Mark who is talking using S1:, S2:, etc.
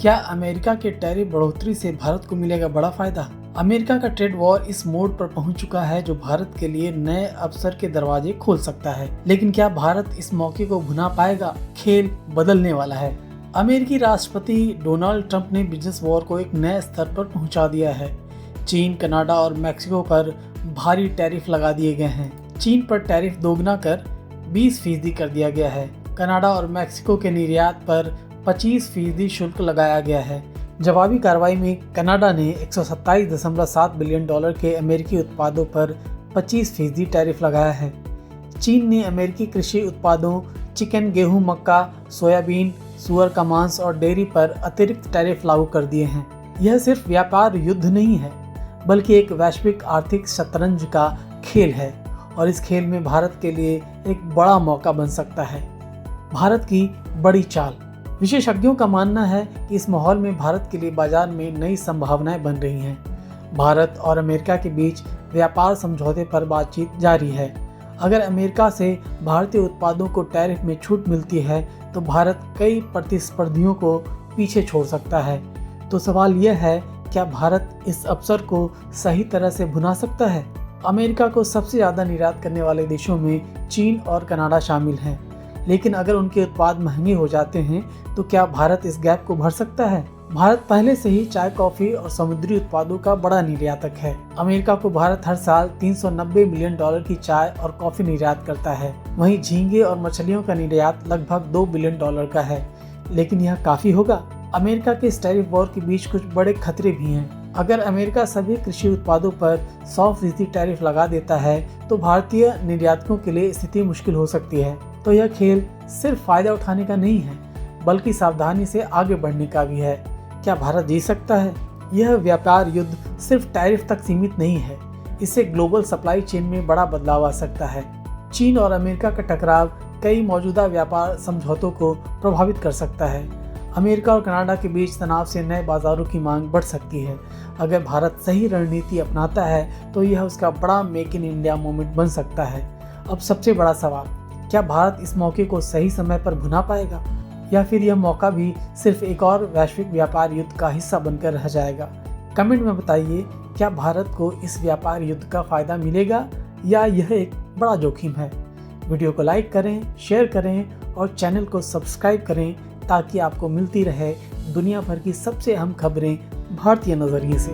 S1: क्या अमेरिका के टैरिफ बढ़ोतरी से भारत को मिलेगा बड़ा फायदा? अमेरिका का ट्रेड वॉर इस मोड पर पहुंच चुका है जो भारत के लिए नए अवसर के दरवाजे खोल सकता है। लेकिन क्या भारत इस मौके को भुना पाएगा? खेल बदलने वाला है। अमेरिकी राष्ट्रपति डोनाल्ड ट्रंप ने बिजनेस वॉर को एक नए स्तर पर पहुंचा दिया है। चीन, कनाडा और मैक्सिको पर भारी टैरिफ लगा दिए गए हैं। चीन पर टैरिफ दोगुना कर 20% कर दिया गया है। कनाडा और मैक्सिको के निर्यात पर 25% शुल्क लगाया गया है। जवाबी कार्रवाई में कनाडा ने $127.7 बिलियन के अमेरिकी उत्पादों पर 25% टैरिफ लगाया है। चीन ने अमेरिकी कृषि उत्पादों चिकन, गेहूं, मक्का, सोयाबीन, सुअर का मांस और डेयरी पर अतिरिक्त टैरिफ लागू कर दिए हैं। यह सिर्फ व्यापार युद्ध नहीं है, बल्कि एक वैश्विक आर्थिक शतरंज का खेल है और इस खेल में भारत के लिए एक बड़ा मौका बन सकता है। भारत की बड़ी चाल। विशेषज्ञों का मानना है कि इस माहौल में भारत के लिए बाजार में नई संभावनाएं बन रही हैं। भारत और अमेरिका के बीच व्यापार समझौते पर बातचीत जारी है। अगर अमेरिका से भारतीय उत्पादों को टैरिफ में छूट मिलती है तो भारत कई प्रतिस्पर्धियों को पीछे छोड़ सकता है। तो सवाल यह है, क्या भारत इस अवसर को सही तरह से भुना सकता है? अमेरिका को सबसे ज़्यादा निर्यात करने वाले देशों में चीन और कनाडा शामिल हैं। लेकिन अगर उनके उत्पाद महंगे हो जाते हैं तो क्या भारत इस गैप को भर सकता है? भारत पहले से ही चाय, कॉफी और समुद्री उत्पादों का बड़ा निर्यातक है। अमेरिका को भारत हर साल $390 मिलियन की चाय और कॉफी निर्यात करता है। वहीं झींगे और मछलियों का निर्यात लगभग $2 बिलियन का है। लेकिन यह काफी होगा? अमेरिका के इस टैरिफ वॉर के बीच कुछ बड़े खतरे भी हैं। अगर अमेरिका सभी कृषि उत्पादों पर 100% टैरिफ लगा देता है तो भारतीय निर्यातकों के लिए स्थिति मुश्किल हो सकती है। तो यह खेल सिर्फ फायदा उठाने का नहीं है, बल्कि सावधानी से आगे बढ़ने का भी है। क्या भारत जीत सकता है? यह व्यापार युद्ध सिर्फ टैरिफ तक सीमित नहीं है, इससे ग्लोबल सप्लाई चेन में बड़ा बदलाव आ सकता है। चीन और अमेरिका का टकराव कई मौजूदा व्यापार समझौतों को प्रभावित कर सकता है। अमेरिका और कनाडा के बीच तनाव से नए बाजारों की मांग बढ़ सकती है। अगर भारत सही रणनीति अपनाता है तो यह उसका बड़ा मेक इन इंडिया मूवमेंट बन सकता है। अब सबसे बड़ा सवाल, क्या भारत इस मौके को सही समय पर भुना पाएगा या फिर यह मौका भी सिर्फ एक और वैश्विक व्यापार युद्ध का हिस्सा बनकर रह जाएगा? कमेंट में बताइए, क्या भारत को इस व्यापार युद्ध का फायदा मिलेगा या यह एक बड़ा जोखिम है? वीडियो को लाइक करें, शेयर करें और चैनल को सब्सक्राइब करें ताकि आपको मिलती रहे दुनिया भर की सबसे अहम खबरें भारतीय नज़रिए से।